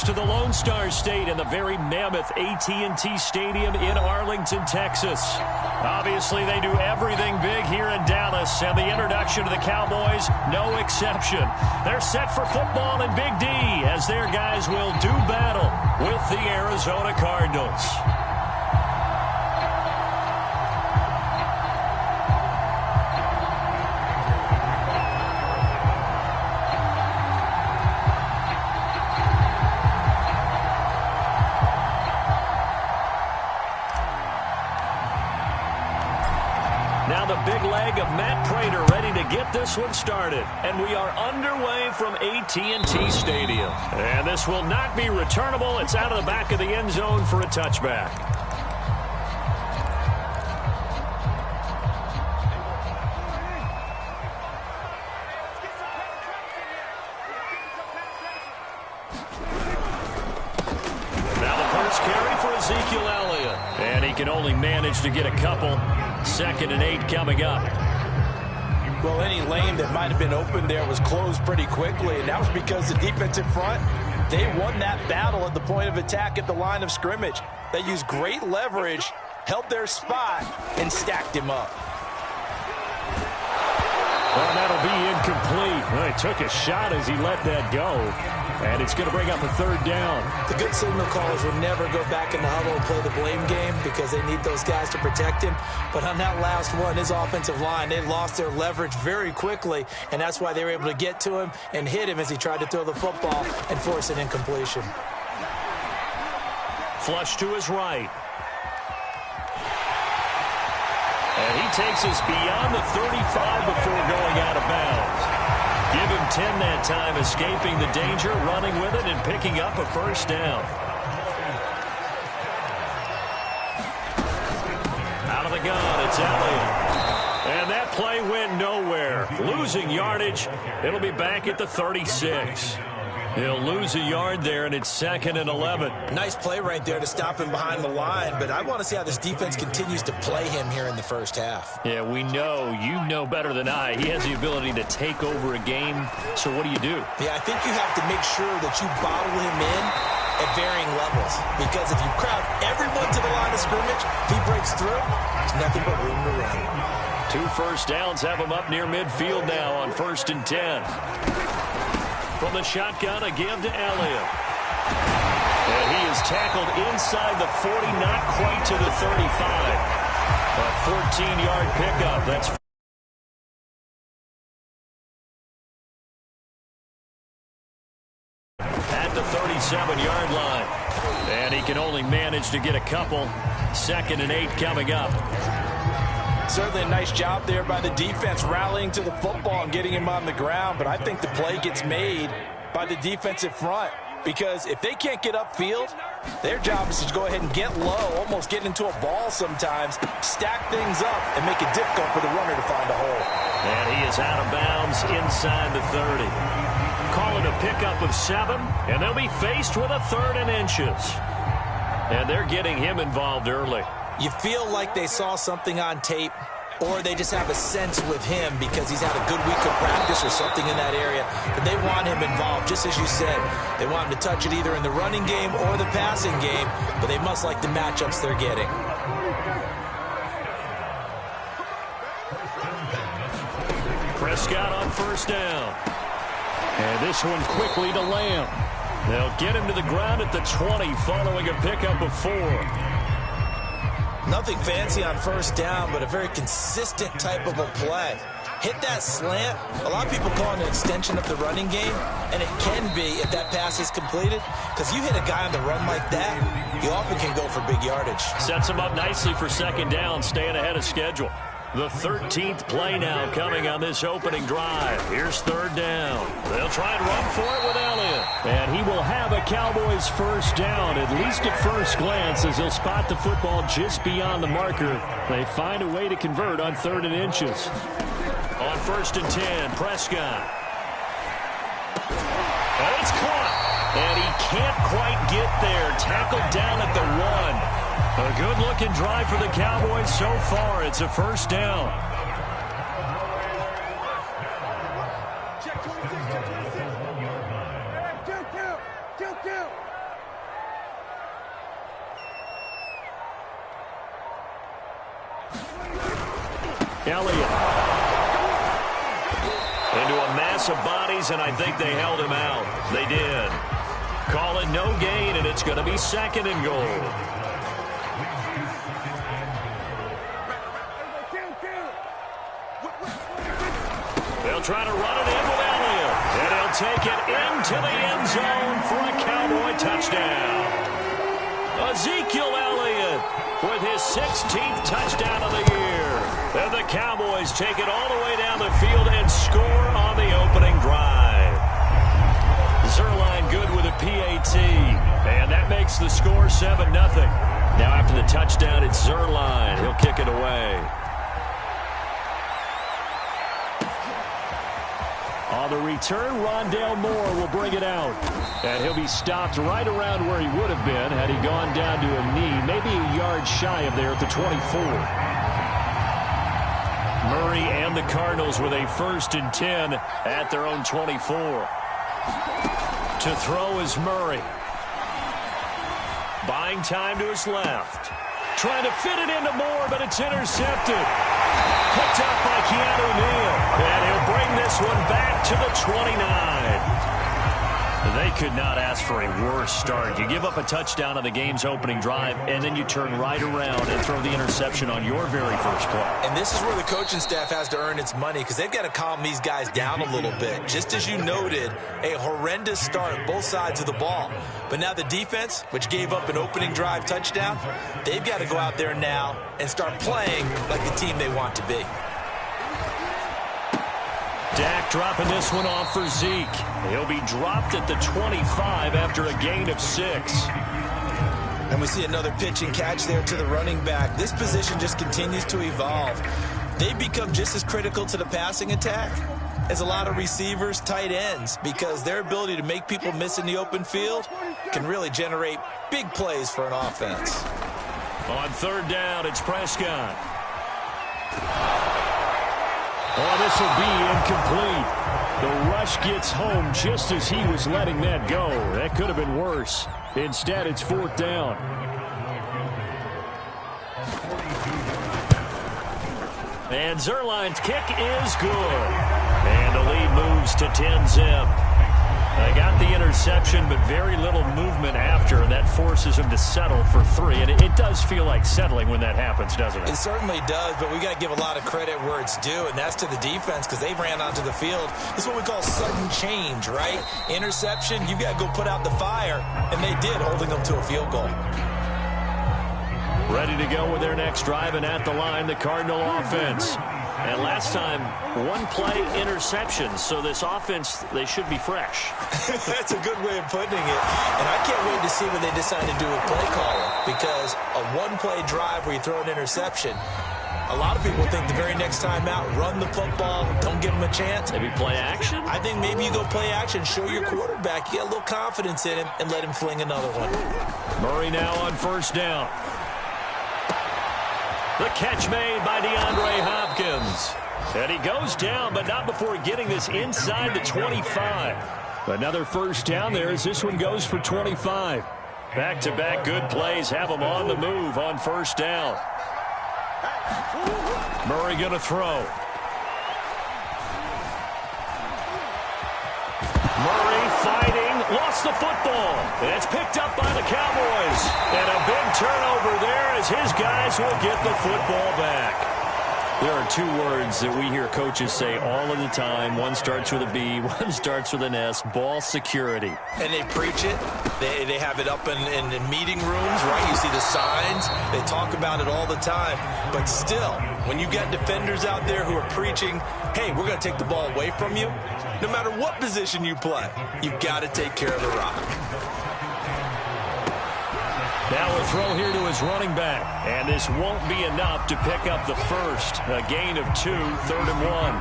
to the Lone Star State and the very mammoth AT&T Stadium in Arlington, Texas. Obviously, they do everything big here in Dallas, and the introduction to the Cowboys, no exception. They're set for football in Big D as their guys will do battle with the Arizona Cardinals. Now the big leg of Matt Prater ready to get this one started. And we are underway from AT&T Stadium. And this will not be returnable. It's out of the back of the end zone for a touchback. Now the first carry for Ezekiel Elliott. And he can only manage to get a couple. 2nd and 8 coming up. Well, any lane that might have been open there was closed pretty quickly, and that was because the defensive front, they won that battle at the point of attack at the line of scrimmage. They used great leverage, held their spot, and stacked him up. Well, that'll be incomplete. Well, he took a shot as he let that go. And it's going to bring up a 3rd down. The good signal callers will never go back in the huddle and play the blame game because they need those guys to protect him. But on that last one, his offensive line, they lost their leverage very quickly, and that's why they were able to get to him and hit him as he tried to throw the football and force an incompletion. Flush to his right. And he takes us beyond the 35 before going out of bounds. Give him 10 that time, escaping the danger, running with it, and picking up a 1st down. Out of the gun, it's Elliott. And that play went nowhere. Losing yardage. It'll be back at the 36. He'll lose a yard there, and it's 2nd and 11. Nice play right there to stop him behind the line, but I want to see how this defense continues to play him here in the first half. Yeah, we know. You know better than I. He has the ability to take over a game, so what do you do? Yeah, I think you have to make sure that you bottle him in at varying levels, because if you crowd everyone to the line of scrimmage, if he breaks through, there's nothing but room to run. 2 first downs have him up near midfield now on 1st and 10. From the shotgun, a give to Elliott. And he is tackled inside the 40, not quite to the 35. A 14-yard pickup. That's at the 37-yard line. And he can only manage to get a couple. 2nd and 8 coming up. Certainly a nice job there by the defense rallying to the football and getting him on the ground, but I think the play gets made by the defensive front because if they can't get upfield, their job is to go ahead and get low, almost get into a ball sometimes, stack things up, and make it difficult for the runner to find a hole. And he is out of bounds inside the 30. Call it a pickup of 7, and they'll be faced with a 3rd and inches. And they're getting him involved early. You feel like they saw something on tape, or they just have a sense with him because he's had a good week of practice or something in that area, but they want him involved, just as you said. They want him to touch it either in the running game or the passing game, but they must like the matchups they're getting. Prescott on 1st down. And this one quickly to Lamb. They'll get him to the ground at the 20 following a pickup of 4. Nothing fancy on 1st down, but a very consistent type of a play. Hit that slant. A lot of people call it an extension of the running game, and it can be if that pass is completed, because you hit a guy on the run like that, you often can go for big yardage. Sets him up nicely for 2nd down, staying ahead of schedule. The 13th play now coming on this opening drive. Here's 3rd down. They'll try and run for it with Elliott. And he will have a Cowboys 1st down, at least at first glance, as he'll spot the football just beyond the marker. They find a way to convert on 3rd and inches. On 1st and 10, Prescott. And it's caught. And he can't quite get there. Tackled down at the 1. A good-looking drive for the Cowboys so far. It's a 1st down. Elliott. Into a mass of bodies, and I think they held him out. They did. Call it no gain, and it's going to be 2nd and goal. They'll try to run it in with Elliott. And he'll take it into the end zone for a Cowboy touchdown. Ezekiel Elliott with his 16th touchdown of the year. And the Cowboys take it all the way down the field and score on the opening drive. Zerline good with a PAT. And that makes the score 7-0. Now after the touchdown, it's Zerline. He'll kick it away. On the return, Rondale Moore will bring it out. And he'll be stopped right around where he would have been had he gone down to a knee, maybe a yard shy of there at the 24. Murray and the Cardinals with a 1st and 10 at their own 24. To throw is Murray. Buying time to his left. Trying to fit it into Moore, but it's intercepted. Picked up by Keanu Neal. And he'll bring this one back to the 29. They could not ask for a worse start. You give up a touchdown on the game's opening drive, and then you turn right around and throw the interception on your very first play. And this is where the coaching staff has to earn its money because they've got to calm these guys down a little bit. Just as you noted, a horrendous start, both sides of the ball. But now the defense, which gave up an opening drive touchdown, they've got to go out there now and start playing like the team they want to be. Dak dropping this one off for Zeke. He'll be dropped at the 25 after a gain of 6. And we see another pitch and catch there to the running back. This position just continues to evolve. They've become just as critical to the passing attack as a lot of receivers, tight ends, because their ability to make people miss in the open field can really generate big plays for an offense. On 3rd down, it's Prescott. Oh, this will be incomplete. The rush gets home just as he was letting that go. That could have been worse. Instead, it's 4th down. And Zerline's kick is good. And the lead moves to 10-zip. They got the interception, but very little movement after, and that forces him to settle for 3. And it does feel like settling when that happens, doesn't it? It certainly does, but we got to give a lot of credit where it's due, and that's to the defense because they ran onto the field. This is what we call sudden change, right? Interception, you got to go put out the fire, and they did, holding them to a field goal. Ready to go with their next drive, and at the line, the Cardinal offense. And last time, 1 play interception, so this offense, they should be fresh. That's a good way of putting it. And I can't wait to see what they decide to do with play calling, because a 1-play drive where you throw an interception, a lot of people think the very next time out, run the football, don't give them a chance. Maybe play action? I think maybe you go play action, show your quarterback, you get a little confidence in him, and let him fling another one. Murray now on 1st down. The catch made by DeAndre Hopkins. And he goes down, but not before getting this inside the 25. Another 1st down there as this one goes for 25. Back-to-back good plays have him on the move on 1st down. Murray going to throw. Murray fighting, lost the football. And it's picked up by the Cowboys. And a big turnover there as his guys will get the football back. There are 2 words that we hear coaches say all of the time. One starts with a B, one starts with an S, ball security. And they preach it. They have it up in meeting rooms, right? You see the signs. They talk about it all the time. But still, when you got defenders out there who are preaching, hey, we're going to take the ball away from you, no matter what position you play, you've got to take care of the rock. Now a throw here to his running back. And this won't be enough to pick up the first. A gain of 2, 3rd and 1.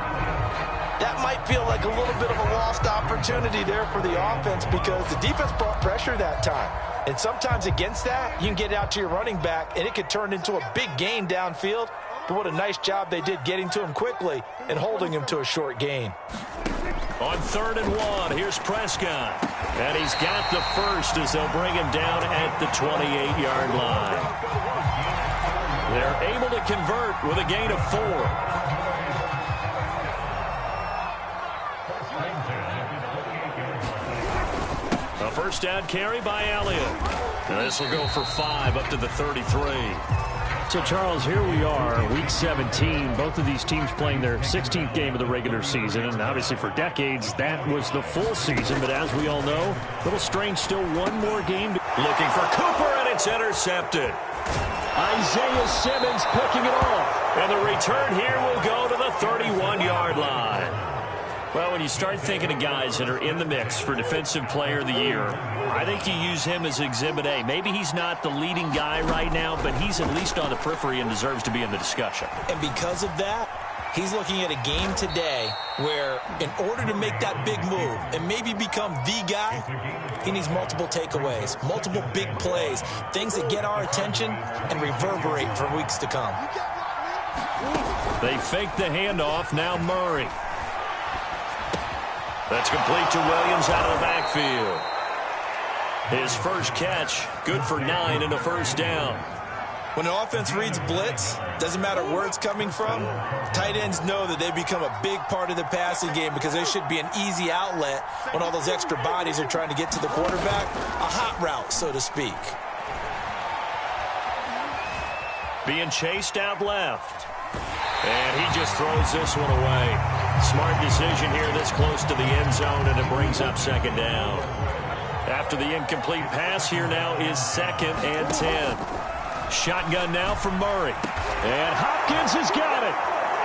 That might feel like a little bit of a lost opportunity there for the offense because the defense brought pressure that time. And sometimes against that, you can get out to your running back, and it could turn into a big gain downfield. But what a nice job they did getting to him quickly and holding him to a short gain. On 3rd and 1, here's Prescott. And he's got the first as they'll bring him down at the 28-yard line. They're able to convert with a gain of 4. A first down carry by Elliott. And this will go for 5 up to the 33. So, Charles, here we are, Week 17. Both of these teams playing their 16th game of the regular season. And obviously for decades, that was the full season. But as we all know, a little strange, still one more game. Looking for Cooper, and it's intercepted. Isaiah Simmons picking it off. And the return here will go to the 31-yard line. Well, when you start thinking of guys that are in the mix for Defensive Player of the Year, I think you use him as Exhibit A. Maybe he's not the leading guy right now, but he's at least on the periphery and deserves to be in the discussion. And because of that, he's looking at a game today where in order to make that big move and maybe become the guy, he needs multiple takeaways, multiple big plays, things that get our attention and reverberate for weeks to come. They fake the handoff. Now Murray. That's complete to Williams out of the backfield. His first catch, good for 9 and a first down. When an offense reads blitz, doesn't matter where it's coming from, tight ends know that they become a big part of the passing game because they should be an easy outlet when all those extra bodies are trying to get to the quarterback. A hot route, so to speak. Being chased out left. And he just throws this one away. Smart decision here this close to the end zone, and it brings up second down. After the incomplete pass, here now is 2nd and 10. Shotgun now from Murray. And Hopkins has got it.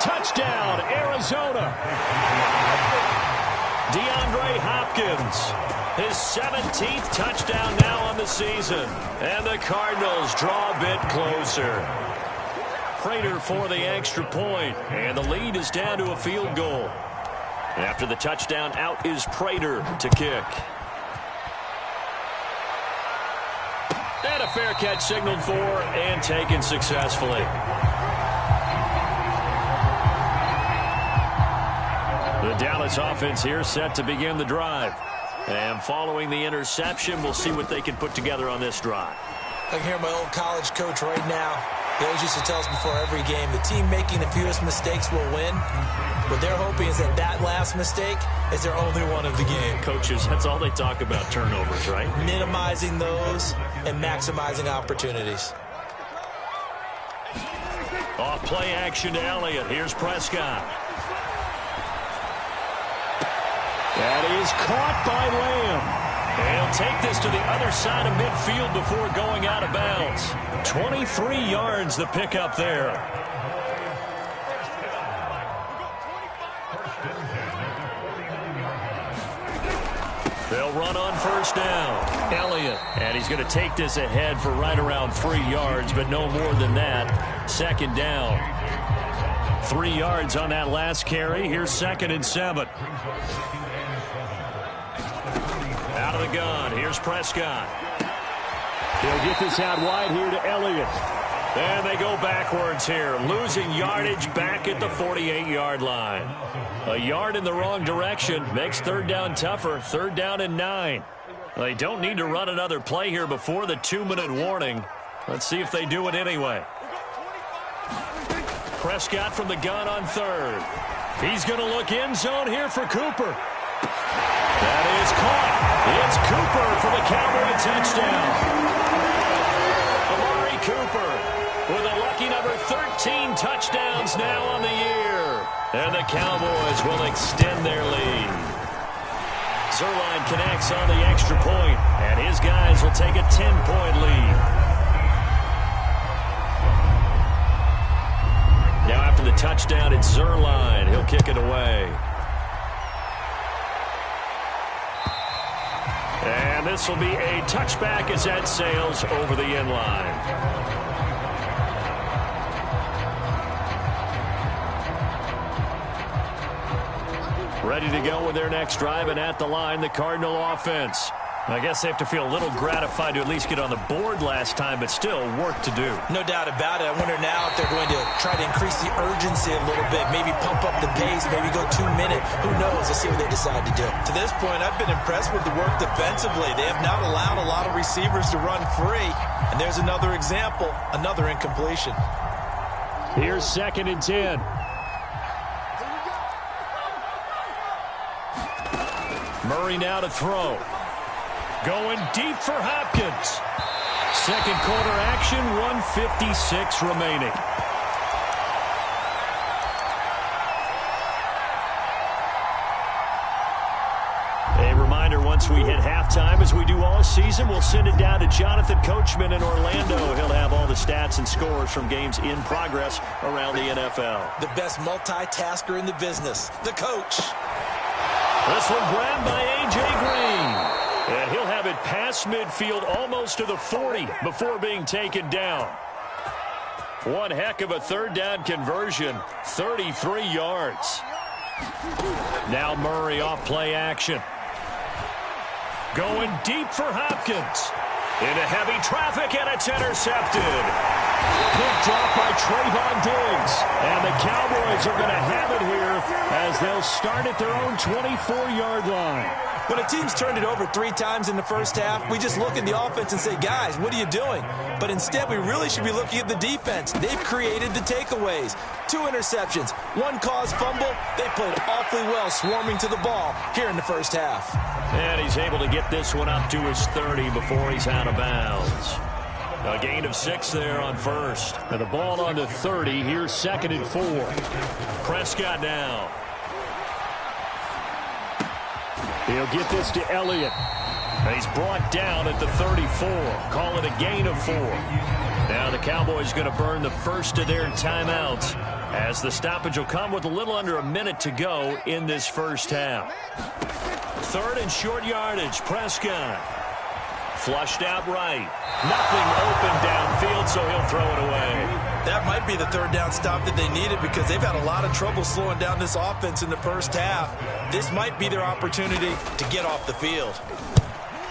Touchdown, Arizona. DeAndre Hopkins, his 17th touchdown now on the season. And the Cardinals draw a bit closer. Prater for the extra point, and the lead is down to a field goal. After the touchdown, out is Prater to kick. And a fair catch signaled for and taken successfully. The Dallas offense here set to begin the drive. And following the interception, we'll see what they can put together on this drive. I can hear my old college coach right now. He always used to tell us before every game, the team making the fewest mistakes will win. What they're hoping is that that last mistake is their only one of the game. Coaches, that's all they talk about, turnovers, right? Minimizing those and maximizing opportunities. Off play action to Elliott. Here's Prescott. That is caught by Lamb. And he'll take this to the other side of midfield before going out of bounds. 23 yards the pickup there. They'll run on first down. Elliott. And he's going to take this ahead for right around 3 yards, but no more than that. Second down. 3 yards on that last carry. Here's 2nd and 7. Out of the gun. Here's Prescott. They'll get this out wide here to Elliott. And they go backwards here, losing yardage back at the 48-yard line. A yard in the wrong direction makes third down tougher. 3rd down and 9. They don't need to run another play here before the 2-minute warning. Let's see if they do it anyway. Prescott from the gun on 3rd. He's going to look end zone here for Cooper. That is caught. It's Cooper for the Cowboy touchdown. Amari Cooper with a lucky number 13 touchdowns now on the year. And the Cowboys will extend their lead. Zerline connects on the extra point, and his guys will take a 10-point lead. Now after the touchdown, it's Zerline. He'll kick it away. And this will be a touchback as that sails over the end line. Ready to go with their next drive, and at the line, the Cardinal offense. I guess they have to feel a little gratified to at least get on the board last time, but still work to do. No doubt about it. I wonder now if they're going to try to increase the urgency a little bit, maybe pump up the pace, maybe go 2 minutes. Who knows? Let's see what they decide to do. To this point, I've been impressed with the work defensively. They have not allowed a lot of receivers to run free. And there's another example, another incompletion. Here's 2nd and 10. Murray now to throw. Going deep for Hopkins. Second quarter action, 1:56 remaining. A reminder, once we hit halftime, as we do all season, we'll send it down to Jonathan Coachman in Orlando. He'll have all the stats and scores from games in progress around the NFL. The best multitasker in the business, the coach. This one grabbed by A.J. Green. And he'll have it past midfield almost to the 40 before being taken down. One heck of a third down conversion, 33 yards. Now Murray off play action. Going deep for Hopkins. Into heavy traffic, and it's intercepted. Picked off by Trayvon Diggs. And the Cowboys are going to have it here as they'll start at their own 24-yard line. When a team's turned it over 3 times in the first half, we just look at the offense and say, guys, what are you doing? But instead, we really should be looking at the defense. They've created the takeaways. 2 interceptions, 1 caused fumble. They played awfully well swarming to the ball here in the first half. And he's able to get this one up to his 30 before he's out of bounds. A gain of 6 there on first. And the ball on the 30. Here's 2nd and 4. Prescott now. He'll get this to Elliott. And he's brought down at the 34. Call it a gain of 4. Now the Cowboys going to burn the first of their timeouts as the stoppage will come with a little under a minute to go in this first half. 3rd and short yardage. Prescott. Flushed out right. Nothing open downfield, so he'll throw it away. That might be the 3rd down stop that they needed because they've had a lot of trouble slowing down this offense in the first half. This might be their opportunity to get off the field.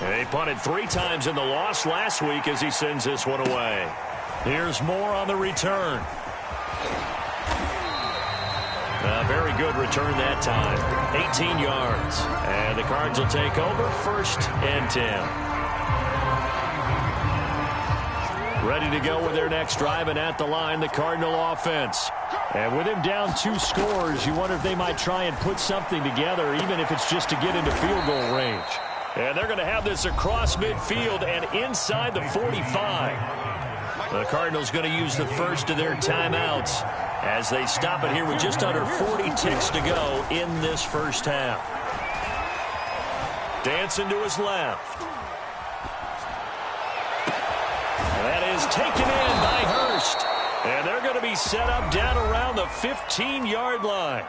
They punted 3 times in the loss last week as he sends this one away. Here's Moore on the return. A very good return that time. 18 yards. And the Cards will take over 1st and 10. Ready to go with their next drive, and at the line, the Cardinal offense. And with him down 2 scores, you wonder if they might try and put something together, even if it's just to get into field goal range. And they're going to have this across midfield and inside the 45. The Cardinals going to use the first of their timeouts as they stop it here with just under 40 ticks to go in this first half. Dancing to his left. That is taken in by Hurst. And they're going to be set up down around the 15-yard line.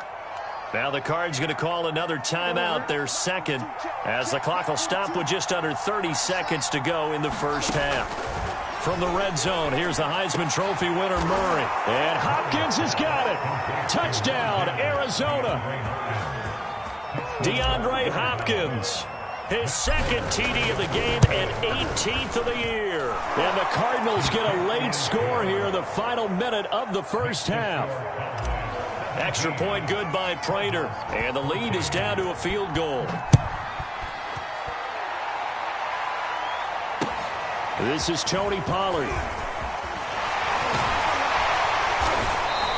Now the Cards going to call another timeout, their 2nd, as the clock will stop with just under 30 seconds to go in the first half. From the red zone, here's the Heisman Trophy winner, Murray. And Hopkins has got it. Touchdown, Arizona. DeAndre Hopkins. His 2nd TD of the game and 18th of the year. And the Cardinals get a late score here in the final minute of the first half. Extra point good by Prater. And the lead is down to a field goal. This is Tony Pollard.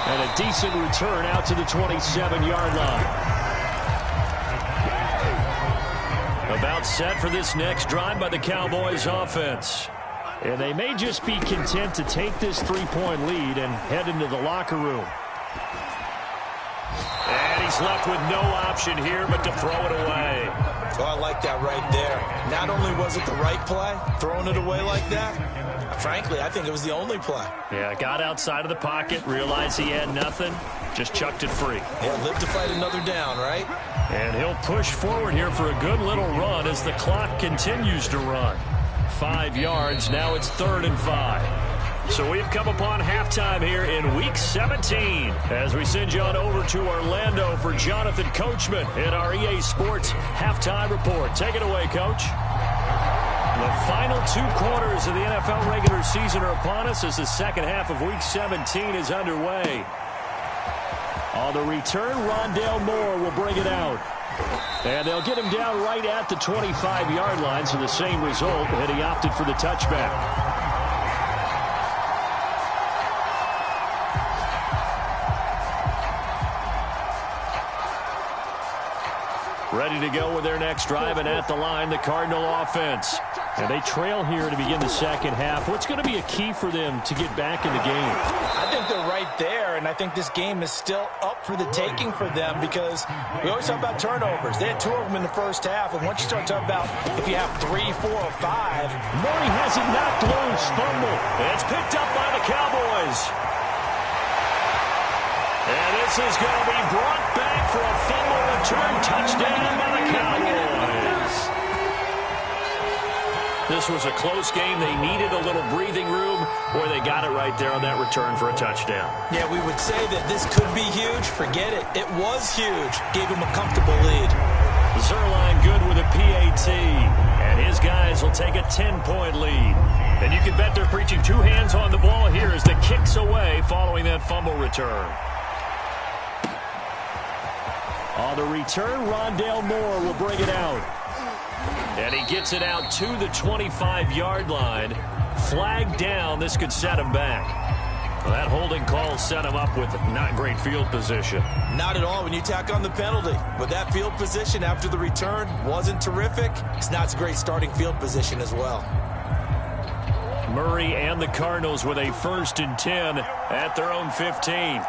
And a decent return out to the 27-yard line. About set for this next drive by the Cowboys offense. And they may just be content to take this 3-point lead and head into the locker room. And he's left with no option here but to throw it away. Oh, I like that right there. Not only was it the right play, throwing it away like that, frankly, I think it was the only play. Yeah, got outside of the pocket, realized he had nothing, just chucked it free. Yeah, live to fight another down, right? And he'll push forward here for a good little run as the clock continues to run. 5 yards, now it's 3rd and 5. So we've come upon halftime here in Week 17 as we send you on over to Orlando for Jonathan Coachman in our EA Sports Halftime Report. Take it away, Coach. The final 2 quarters of the NFL regular season are upon us as the second half of Week 17 is underway. On the return, Rondale Moore will bring it out. And they'll get him down right at the 25-yard line, so the same result, and he opted for the touchback. Ready to go with their next drive, and at the line, the Cardinal offense. And they trail here to begin the second half. What's going to be a key for them to get back in the game? I think they're right there, and I think this game is still up for the taking for them because we always talk about turnovers. They had 2 of them in the first half, and once you start talking about if you have 3, 4, or 5. Murray has it knocked loose. Fumble. It's picked up by the Cowboys. And this is going to be brought back for a fumble return touchdown by the Cowboys. This was a close game. They needed a little breathing room, where they got it right there on that return for a touchdown. Yeah, we would say that this could be huge. Forget it. It was huge. Gave him a comfortable lead. Zerline good with a PAT, and his guys will take a 10-point lead. And you can bet they're preaching 2 hands on the ball here as the kick's away following that fumble return. On the return, Rondale Moore will bring it out. And he gets it out to the 25-yard line. Flag down. This could set him back. Well, that holding call set him up with not great field position. Not at all when you tack on the penalty. But that field position after the return wasn't terrific. It's not a great starting field position as well. Murray and the Cardinals with a 1st and 10 at their own 15.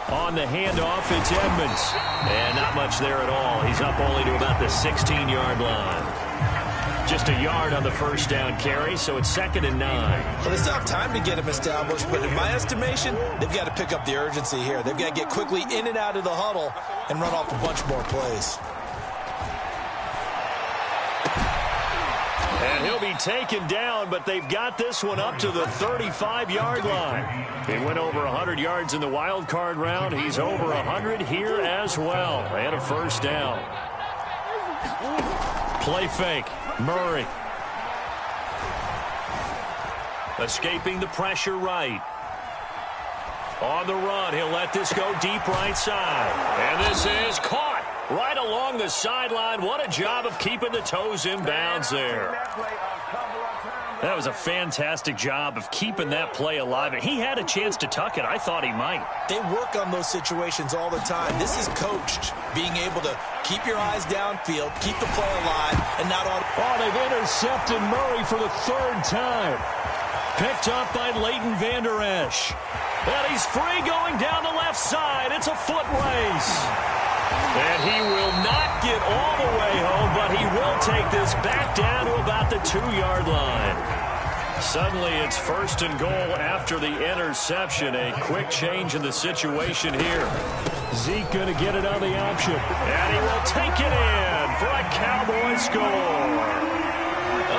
On the handoff, it's Edmonds. And not much there at all. He's up only to about the 16-yard line. Just a yard on the first down carry, so it's 2nd and 9. Well, they still have time to get him established, but in my estimation, they've got to pick up the urgency here. They've got to get quickly in and out of the huddle and run off a bunch more plays. And he'll be taken down, but they've got this one up to the 35-yard line. He went over 100 yards in the wild card round. He's over 100 here as well. And a first down. Play fake. Murray. Escaping the pressure right. On the run, he'll let this go deep right side. And this is caught right along the sideline. What a job of keeping the toes in bounds there. That was a fantastic job of keeping that play alive. And he had a chance to tuck it. I thought he might. They work on those situations all the time. This is coached, being able to keep your eyes downfield, keep the play alive, and not on. Oh, they've intercepted Murray for the 3rd time. Picked up by Leighton Vander Esch. And he's free going down the left side. It's a foot race. And he will not get all the way home, but he will take this back down to about the 2-yard line. Suddenly it's 1st and goal after the interception. A quick change in the situation here. Zeke going to get it on the option. And he will take it in for a Cowboy score.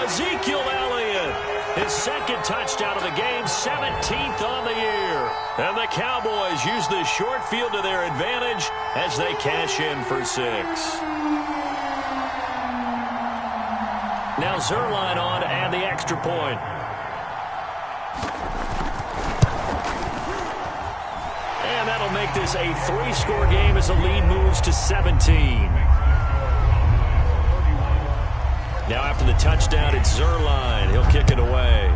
Ezekiel Elliott, his 2nd touchdown of the game, 17th on the year. And the Cowboys use the short field to their advantage as they cash in for 6. Now Zerline on to add the extra point. And that'll make this a 3-score game as the lead moves to 17. Now after the touchdown, it's Zerline. He'll kick it away.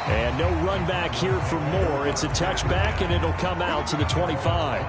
And no run back here for Moore. It's a touchback, and it'll come out to the 25.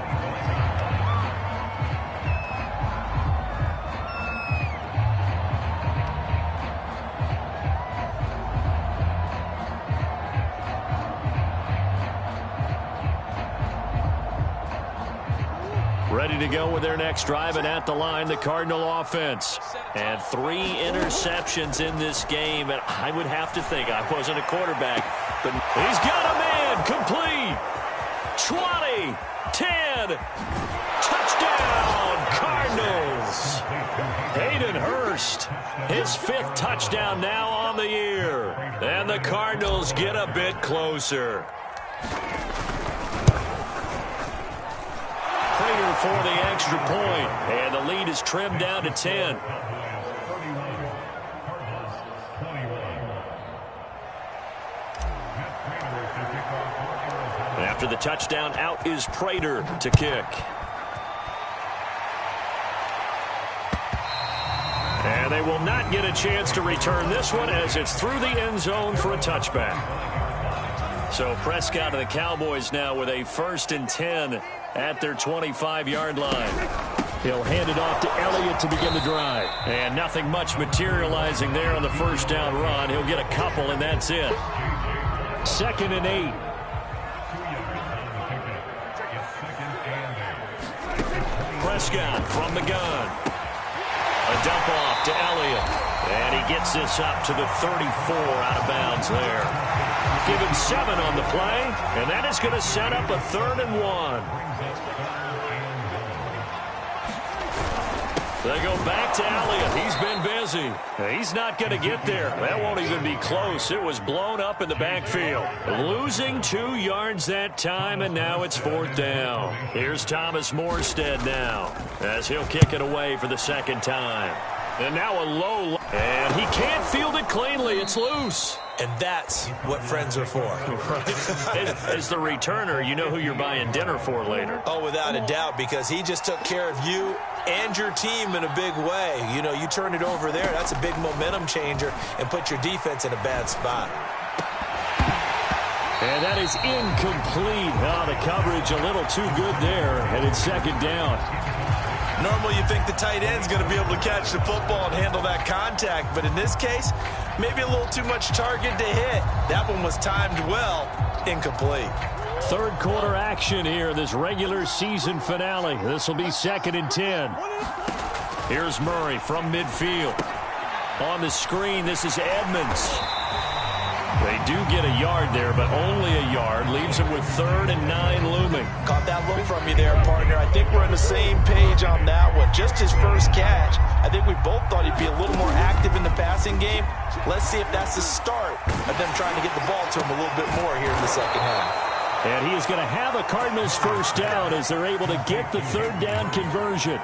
Ready to go with their next drive, and at the line, the Cardinal offense. And 3 interceptions in this game, and I would have to think, I wasn't a quarterback, but he's got a man, complete. 20, 10, touchdown, Cardinals. Hayden Hurst, his 5th touchdown now on the year. And the Cardinals get a bit closer. For the extra point, and the lead is trimmed down to 10. After the touchdown, out is Prater to kick. And they will not get a chance to return this one as it's through the end zone for a touchback. So Prescott and the Cowboys now with a 1st and 10 at their 25-yard line. He'll hand it off to Elliott to begin the drive. And nothing much materializing there on the first down run. He'll get a couple, and that's it. 2nd and 8. Prescott from the gun. A dump off to Elliott. And he gets this up to the 34 out of bounds there. Give him 7 on the play, and that is going to set up a 3rd and 1. They go back to Elliott. He's been busy. He's not going to get there. That won't even be close. It was blown up in the backfield. Losing 2 yards that time, and now it's 4th down. Here's Thomas Morstead now as he'll kick it away for the 2nd time. And now a low, and he can't field it cleanly. It's loose. And that's what friends are for. As the returner, you know who you're buying dinner for later. Oh, without a doubt, because he just took care of you and your team in a big way. You know, you turn it over there, that's a big momentum changer, and put your defense in a bad spot. And that is incomplete. Oh, the coverage a little too good there, and it's 2nd down. Normally you think the tight end's going to be able to catch the football and handle that contact, but in this case, maybe a little too much target to hit. That one was timed well, incomplete. 3rd quarter action here, this regular season finale. This will be 2nd and 10. Here's Murray from midfield. On the screen, this is Edmonds. They do get a yard there, but only a yard. Leaves them with 3rd and 9 looming. Caught that look from you there, partner. I think we're on the same page on that one. Just his first catch. I think we both thought he'd be a little more active in the passing game. Let's see if that's the start of them trying to get the ball to him a little bit more here in the 2nd half. And he is going to have a Cardinals 1st down as they're able to get the 3rd down conversion.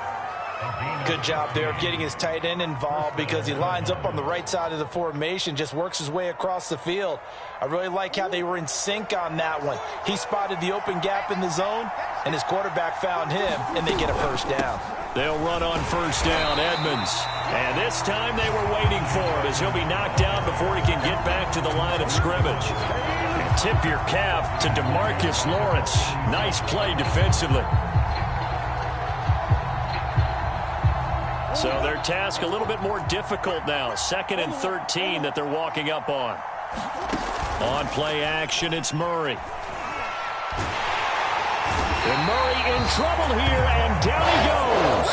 Good job there of getting his tight end involved because he lines up on the right side of the formation, just works his way across the field. I really like how they were in sync on that one. He spotted the open gap in the zone, and his quarterback found him, and they get a 1st down. They'll run on 1st down, Edmonds. And this time they were waiting for him as he'll be knocked down before he can get back to the line of scrimmage. Tip your cap to DeMarcus Lawrence. Nice play defensively. So their task a little bit more difficult now. 2nd and 13 that they're walking up on. On play action, it's Murray. And Murray in trouble here, and down he goes.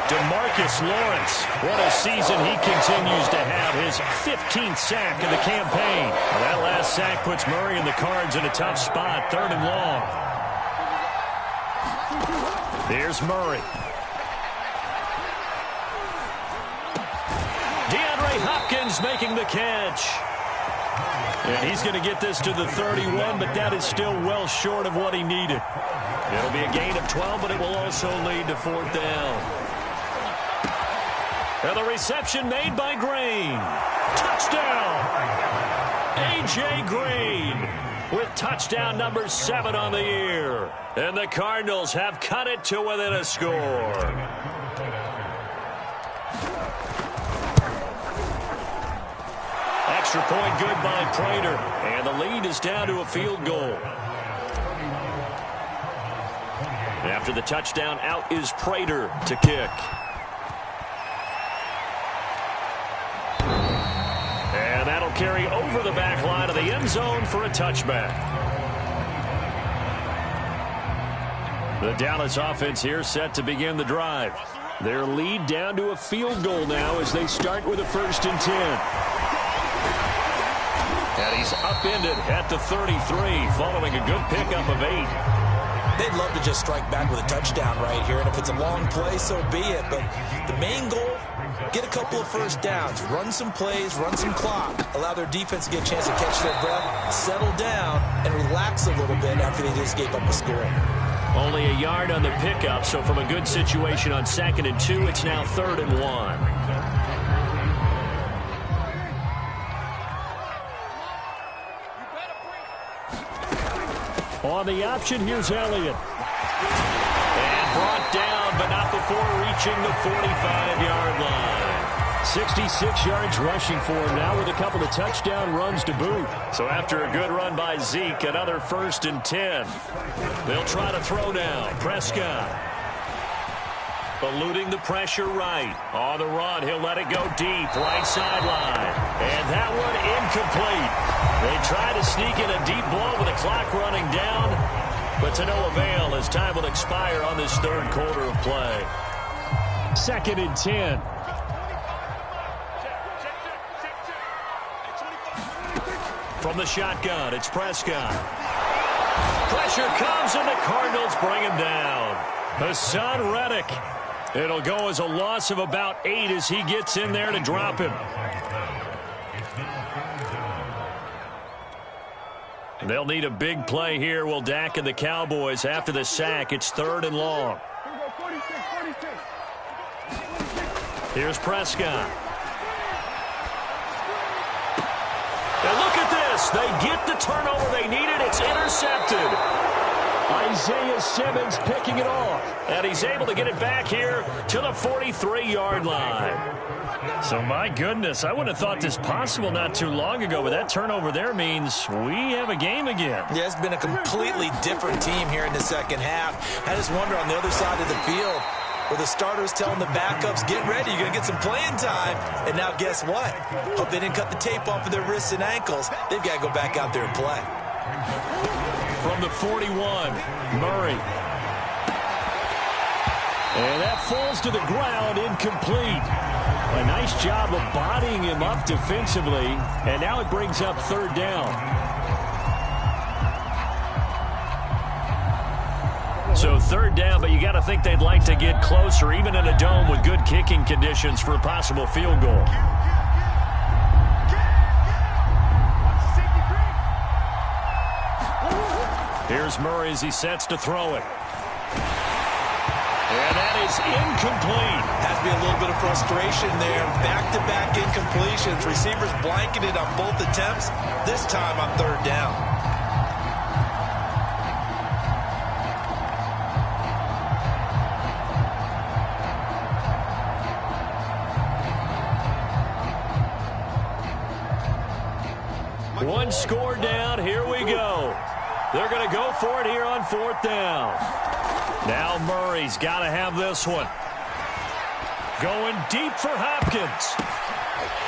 DeMarcus Lawrence, what a season he continues to have. His 15th sack of the campaign. That last sack puts Murray and the Cards in a tough spot, 3rd and long. Here's Murray. Hopkins making the catch. And he's going to get this to the 31, but that is still well short of what he needed. It'll be a gain of 12, but it will also lead to 4th down. And the reception made by Green. Touchdown! A.J. Green with touchdown number 7 on the year. And the Cardinals have cut it to within a score. Extra point good by Prater. And the lead is down to a field goal. After the touchdown, out is Prater to kick. And that'll carry over the back line of the end zone for a touchback. The Dallas offense here set to begin the drive. Their lead down to a field goal now as they start with a 1st and 10. And he's upended at the 33 following a good pickup of 8. They'd love to just strike back with a touchdown right here, and if it's a long play, so be it. But the main goal, get a couple of 1st downs, run some plays, run some clock, allow their defense to get a chance to catch their breath, settle down, and relax a little bit after they just gave up a score. Only a yard on the pickup, so from a good situation on 2nd and 2, it's now 3rd and 1. On the option, here's Elliott. And brought down, but not before reaching the 45-yard line. 66 yards rushing for him now with a couple of touchdown runs to boot. So after a good run by Zeke, another 1st and 10. They'll try to throw now. Prescott eluding the pressure right. On the run, he'll let it go deep, right sideline. And that one incomplete. They try to sneak in a deep ball with the clock running down, but to no avail as time will expire on this 3rd quarter of play. 2nd and 10. From the shotgun, it's Prescott. Pressure comes, and the Cardinals bring him down. Hassan Reddick. It'll go as a loss of about 8 as he gets in there to drop him. They'll need a big play here. Will Dak and the Cowboys after the sack. It's 3rd and long. Here's Prescott. And look at this. They get the turnover they needed. It's intercepted. Isaiah Simmons picking it off. And he's able to get it back here to the 43-yard line. So, my goodness, I wouldn't have thought this possible not too long ago, but that turnover there means we have a game again. Yeah, it's been a completely different team here in the 2nd half. I just wonder on the other side of the field where the starters telling the backups, get ready, you're going to get some playing time. And now guess what? Hope they didn't cut the tape off of their wrists and ankles. They've got to go back out there and play. From the 41, Murray. And that falls to the ground, incomplete. A nice job of bodying him up defensively, and now it brings up 3rd down. So 3rd down, but you got to think they'd like to get closer, even in a dome with good kicking conditions for a possible field goal. Here's Murray as he sets to throw it. And that is incomplete. Has to be a little bit of frustration there. Back-to-back incompletions. Receivers blanketed on both attempts. This time on 3rd down. One score down. Here we go. They're going to go for it here on 4th down. Now Murray's got to have this one. Going deep for Hopkins.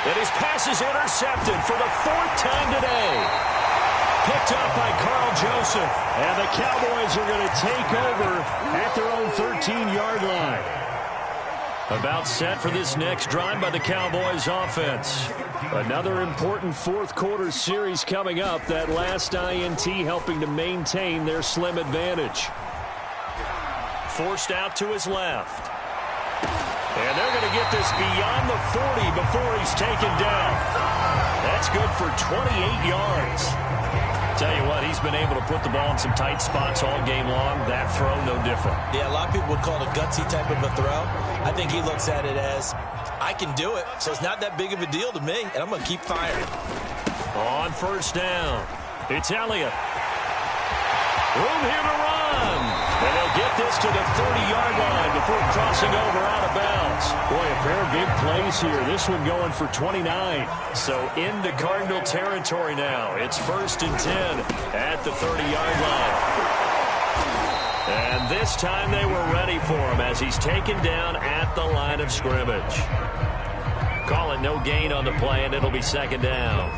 And his pass is intercepted for the 4th time today. Picked up by Carl Joseph. And the Cowboys are going to take over at their own 13-yard line. About set for this next drive by the Cowboys offense. Another important 4th quarter series coming up. That last INT helping to maintain their slim advantage. Forced out to his left. And they're going to get this beyond the 40 before he's taken down. That's good for 28 yards. Tell you what, he's been able to put the ball in some tight spots all game long. That throw, no different. Yeah, a lot of people would call it a gutsy type of a throw. I think he looks at it as, I can do it, so it's not that big of a deal to me, and I'm going to keep firing. On 1st down, it's Elliott. Room here to run. And they'll get this to the 30-yard line before crossing over out of bounds. Boy, a pair of big plays here. This one going for 29. So into Cardinal territory now. It's 1st and 10 at the 30-yard line. And this time they were ready for him as he's taken down at the line of scrimmage. Call it no gain on the play, and it'll be 2nd down.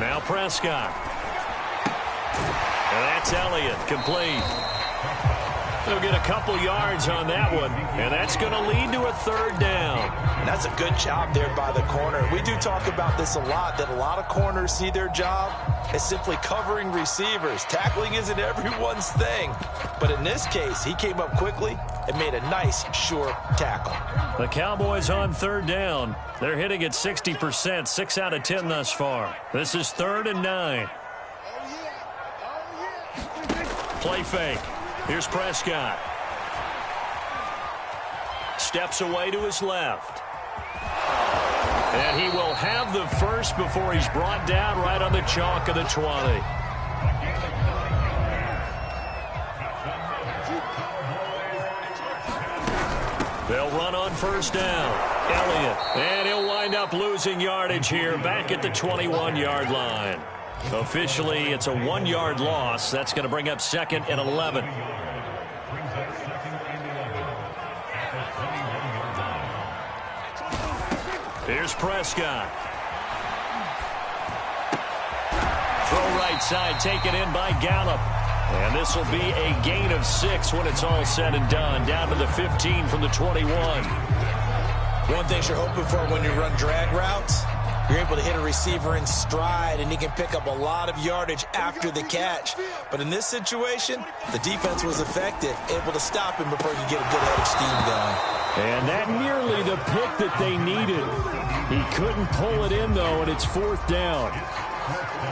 Now Prescott. And that's Elliott, complete. They'll get a couple yards on that one, and that's going to lead to a 3rd down. And that's a good job there by the corner. We do talk about this a lot, that a lot of corners see their job as simply covering receivers. Tackling isn't everyone's thing. But in this case, he came up quickly and made a nice, sure tackle. The Cowboys on 3rd down. They're hitting at 60%, 6 out of 10 thus far. This is 3rd and 9. Play fake. Here's Prescott. Steps away to his left. And he will have the first before he's brought down right on the chalk of the 20. They'll run on first down. Elliott. And he'll wind up losing yardage here back at the 21-yard line. Officially, it's a 1-yard loss. That's going to bring up 2nd and 11. Here's Prescott. Throw right side, taken in by Gallup. And this will be a gain of 6 when it's all said and done. Down to the 15 from the 21. One thing you're hoping for when you run drag routes, you're able to hit a receiver in stride, and he can pick up a lot of yardage after the catch. But in this situation, the defense was effective, able to stop him before he could get a good head of steam going. And that nearly the pick that they needed. He couldn't pull it in, though, and it's 4th down.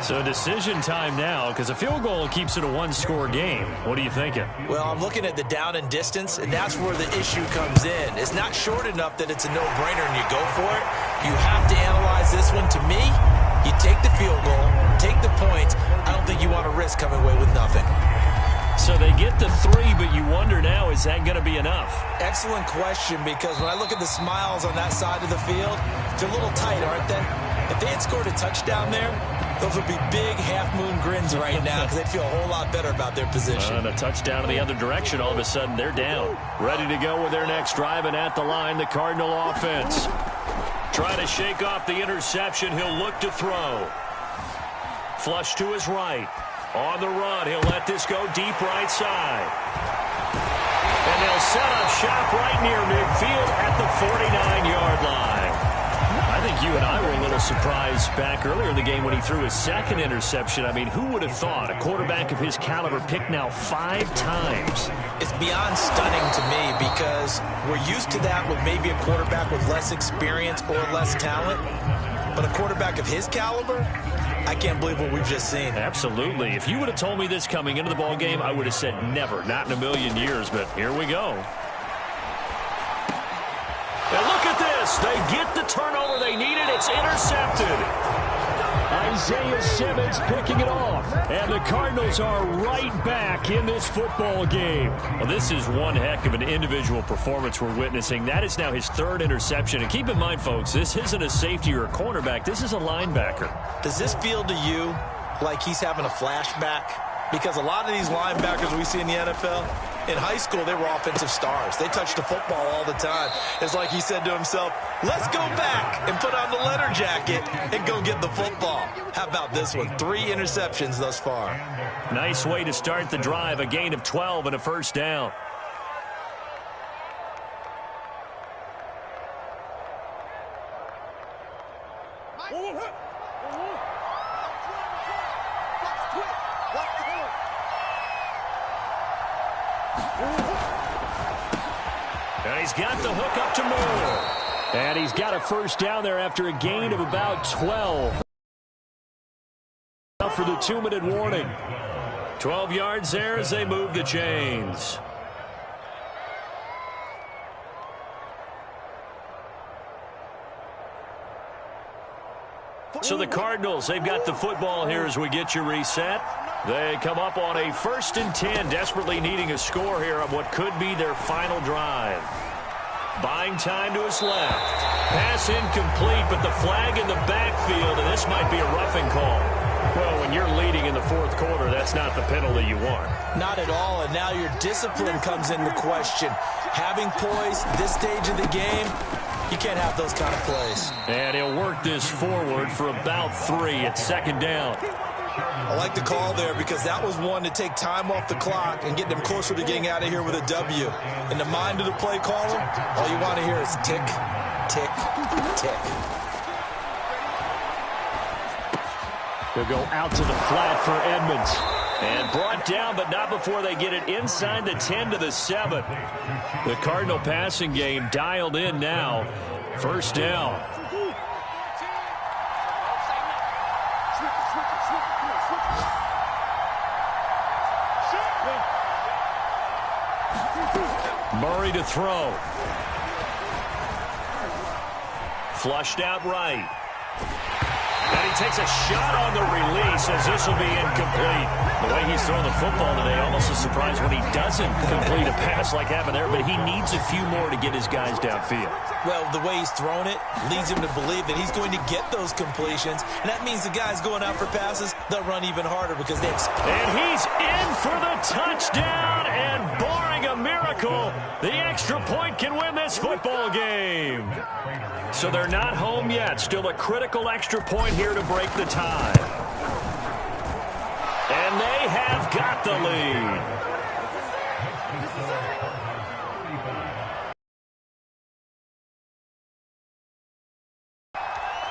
So decision time now, because a field goal keeps it a 1-score game. What are you thinking? Well, I'm looking at the down and distance, and that's where the issue comes in. It's not short enough that it's a no-brainer and you go for it. You have to analyze this one. To me, you take the field goal, take the points. I don't think you want to risk coming away with nothing. So they get the 3, but you wonder now, is that going to be enough? Excellent question, because when I look at the smiles on that side of the field, they're a little tight, aren't they? If they had scored a touchdown there, those would be big half-moon grins right now because they'd feel a whole lot better about their position. And a touchdown in the other direction, all of a sudden they're down. Ready to go with their next drive, and at the line, the Cardinal offense. Trying to shake off the interception, he'll look to throw. Flush to his right. On the run, he'll let this go deep right side. And they'll set up shop right near midfield at the 49-yard line. I think you and I were a little surprised back earlier in the game when he threw his 2nd interception. I mean, who would have thought a quarterback of his caliber picked now 5 times? It's beyond stunning to me because we're used to that with maybe a quarterback with less experience or less talent. But a quarterback of his caliber, I can't believe what we've just seen. Absolutely. If you would have told me this coming into the ball game, I would have said never, not in a million years. But here we go. And look at this. They get the turnover they needed. It's intercepted. Isaiah Simmons picking it off. And the Cardinals are right back in this football game. Well, this is one heck of an individual performance we're witnessing. That is now his 3rd interception. And keep in mind, folks, this isn't a safety or a cornerback. This is a linebacker. Does this feel to you like he's having a flashback? Because a lot of these linebackers we see in the NFL, in high school, they were offensive stars. They touched the football all the time. It's like he said to himself, let's go back and put on the letter jacket and go get the football. How about this one? 3 interceptions thus far. Nice way to start the drive. A gain of 12 and a 1st down. And he's got the hook up to Moore. And he's got a 1st down there after a gain of about 12. For the 2-minute warning. 12 yards there as they move the chains. So the Cardinals, they've got the football here as we get you reset. They come up on a 1st and 10, desperately needing a score here on what could be their final drive. Buying time to his left. Pass incomplete, but the flag in the backfield, and this might be a roughing call. Well, when you're leading in the 4th quarter, that's not the penalty you want. Not at all, and now your discipline comes into question. Having poise this stage of the game, you can't have those kind of plays. And he'll work this forward for about 3 at 2nd down. I like the call there because that was one to take time off the clock and get them closer to getting out of here with a W. In the mind of the play caller, all you want to hear is tick, tick, tick. They'll go out to the flat for Edmonds. And brought down, but not before they get it inside the 10 to the 7. The Cardinal passing game dialed in now. 1st down. Murray to throw. Flushed out right. And he takes a shot on the release as this will be incomplete. The way he's throwing the football today, almost a surprise when he doesn't complete a pass like happened there, but he needs a few more to get his guys downfield. Well, the way he's thrown it leads him to believe that he's going to get those completions, and that means the guys going out for passes, they'll run even harder because they expect. And he's in for the touchdown, and barring a miracle, the extra point can win this football game. So they're not home yet. Still a critical extra point here to break the tie. And they have got the lead.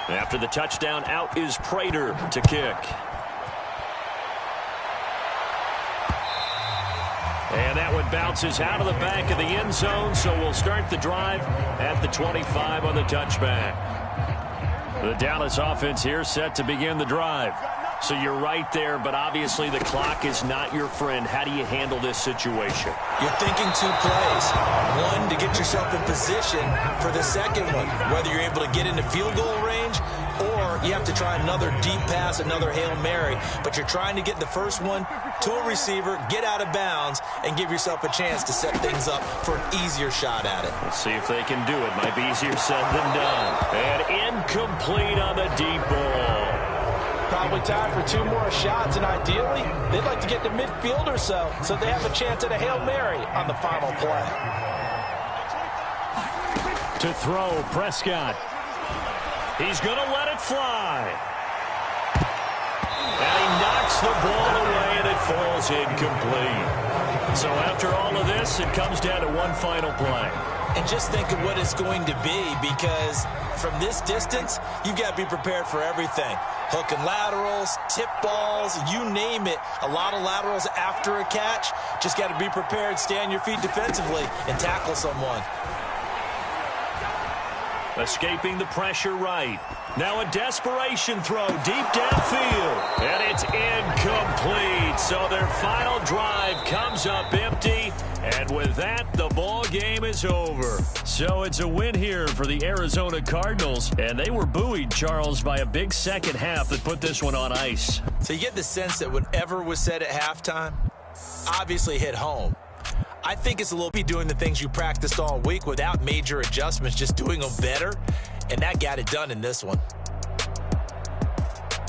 After the touchdown, out is Prater to kick. And that one bounces out of the back of the end zone, so we'll start the drive at the 25 on the touchback. The Dallas offense here set to begin the drive. So you're right there, but obviously the clock is not your friend. How do you handle this situation? You're thinking two plays. One, to get yourself in position for the second one, whether you're able to get into field goal range or you have to try another deep pass, another Hail Mary. But you're trying to get the first one to a receiver, get out of bounds, and give yourself a chance to set things up for an easier shot at it. Let's see if they can do it. Might be easier said than done. And incomplete on the deep ball. Probably time for two more shots, and ideally, they'd like to get to midfield or so they have a chance at a Hail Mary on the final play. To throw, Prescott. He's going to let it fly. And he knocks the ball away, and it falls incomplete. So after all of this, it comes down to one final play. And just think of what it's going to be, because from this distance, you've got to be prepared for everything. Hook and laterals, tip balls, you name it. A lot of laterals after a catch. Just got to be prepared, stay on your feet defensively, and tackle someone. Escaping the pressure right. Now a desperation throw deep downfield. And it's incomplete. So their final drive comes up empty. And with that, the ball game is over. So it's a win here for the Arizona Cardinals. And they were buoyed, Charles, by a big second half that put this one on ice. So you get the sense that whatever was said at halftime obviously hit home. I think it's a little bit doing the things you practiced all week without major adjustments, just doing them better, and that got it done in this one.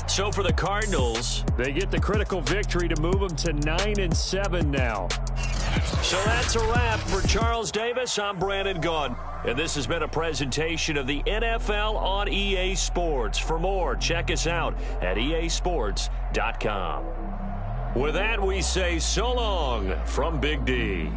So for the Cardinals, they get the critical victory to move them to 9-7 now. So that's a wrap for Charles Davis. I'm Brandon Gaudin, and this has been a presentation of the NFL on EA Sports. For more, check us out at easports.com. With that, we say so long from Big D.